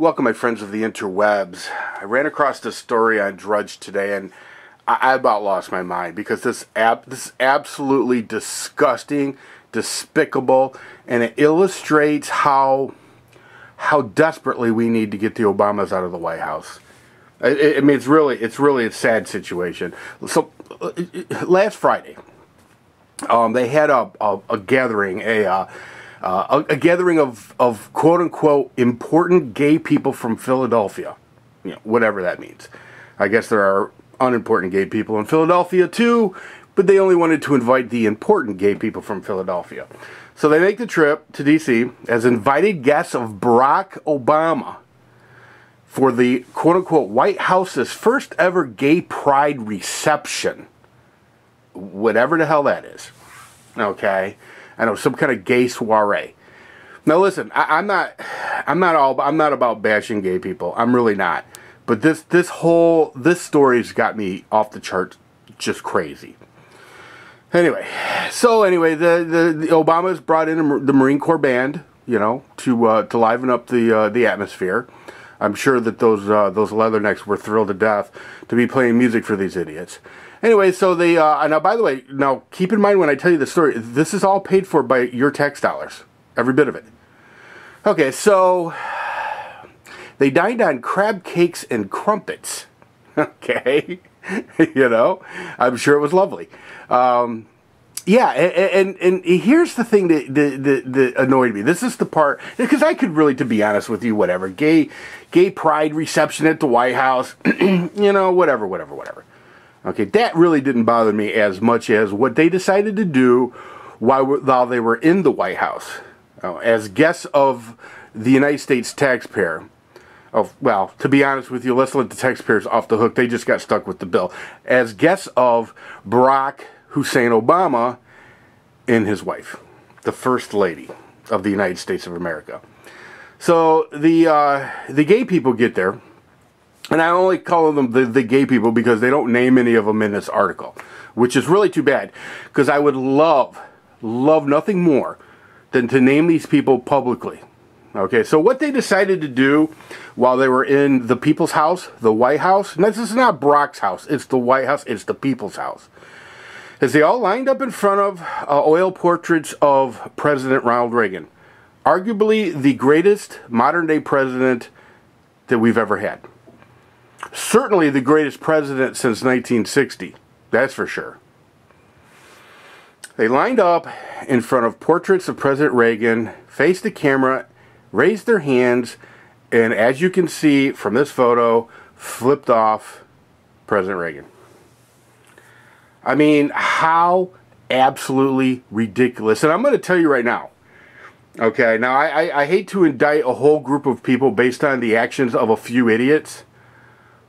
Welcome, my friends of the interwebs. I ran across this story on Drudge today, and I about lost my mind because this is absolutely disgusting, despicable, and it illustrates how desperately we need to get the Obamas out of the White House. I mean, it's really a sad situation. So last Friday, they had a gathering, a gathering of quote unquote important gay people from Philadelphia, whatever that means. I guess there are unimportant gay people in Philadelphia too, but they only wanted to invite the important gay people from Philadelphia. So they make the trip to D.C. as invited guests of Barack Obama for the quote unquote White House's first ever gay pride reception. Whatever the hell that is. Okay? I know, some kind of gay soiree. Now listen, I'm not about bashing gay people. I'm really not. But this story's got me off the charts, just crazy. Anyway, the Obamas brought in the Marine Corps band, to liven up the atmosphere. I'm sure that those leathernecks were thrilled to death to be playing music for these idiots. Anyway, so they now, by the way, now keep in mind when I tell you the story, this is all paid for by your tax dollars, every bit of it. Okay, so they dined on crab cakes and crumpets. Okay, I'm sure it was lovely. Yeah, and here's the thing that annoyed me. This is the part, because I could really, to be honest with you, whatever, gay pride reception at the White House, whatever. Okay, that really didn't bother me as much as what they decided to do while they were in the White House. As guests of the United States taxpayer. Well, to be honest with you, let's let the taxpayers off the hook. They just got stuck with the bill. As guests of Barack Hussein Obama and his wife, the First Lady of the United States of America. So the gay people get there. And I only call them the gay people because they don't name any of them in this article, which is really too bad, because I would love nothing more than to name these people publicly. Okay, so what they decided to do while they were in the People's House, the White House, and this is not Barack's house, it's the White House, it's the People's House, is they all lined up in front of oil portraits of President Ronald Reagan, arguably the greatest modern-day president that we've ever had. Certainly the greatest president since 1960. That's for sure. They lined up in front of portraits of President Reagan, faced the camera, raised their hands, and as you can see from this photo, flipped off President Reagan. I mean, how absolutely ridiculous. And I'm going to tell you right now. Okay, now I hate to indict a whole group of people based on the actions of a few idiots.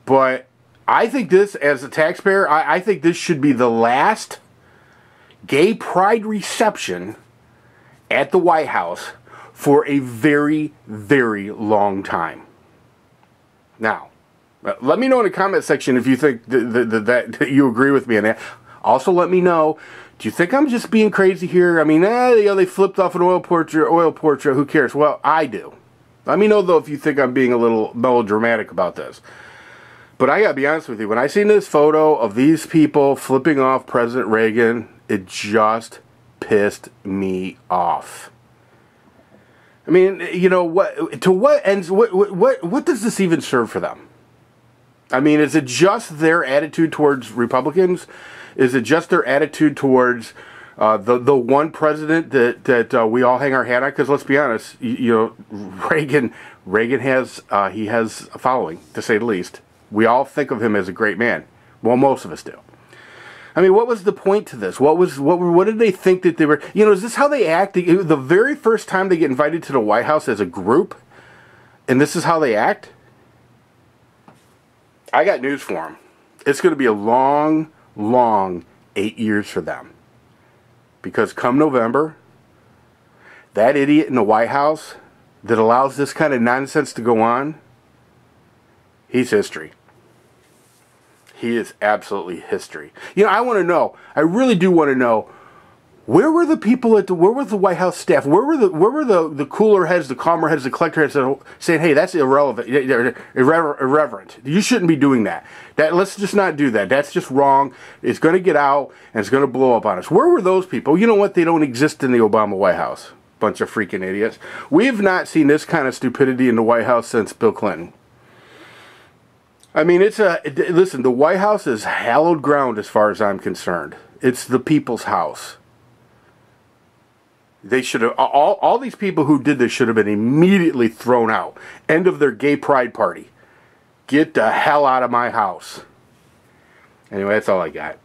But I think this, as a taxpayer, I think this should be the last gay pride reception at the White House for a very, very long time. Now, let me know in the comment section if you think that you agree with me on that. Also, let me know, do you think I'm just being crazy here? I mean, they flipped off an oil portrait, who cares? Well, I do. Let me know, though, if you think I'm being a little melodramatic about this. But I gotta be honest with you, when I seen this photo of these people flipping off President Reagan, it just pissed me off. I mean, what ends? What does this even serve for them? I mean, is it just their attitude towards Republicans? Is it just their attitude towards the one president that we all hang our hat on? Because let's be honest, Reagan has a following, to say the least. We all think of him as a great man. Well, most of us do. I mean, what was the point to this? What did they think that they were? Is this how they act? The very first time they get invited to the White House as a group, and this is how they act? I got news for them. It's going to be a long, long 8 years for them. Because come November, that idiot in the White House that allows this kind of nonsense to go on, he's history. He is absolutely history. I want to know, I really do want to know, Where were the people where was the White House staff? Where were the cooler heads, the calmer heads, the collector heads saying, "Hey, that's irrelevant, irreverent. You shouldn't be doing that. Let's just not do that. That's just wrong. It's going to get out and it's going to blow up on us." Where were those people? You know what? They don't exist in the Obama White House. Bunch of freaking idiots. We've not seen this kind of stupidity in the White House since Bill Clinton. I mean, listen, the White House is hallowed ground as far as I'm concerned. It's the people's house. They should have, all these people who did this should have been immediately thrown out. End of their gay pride party. Get the hell out of my house. Anyway, that's all I got.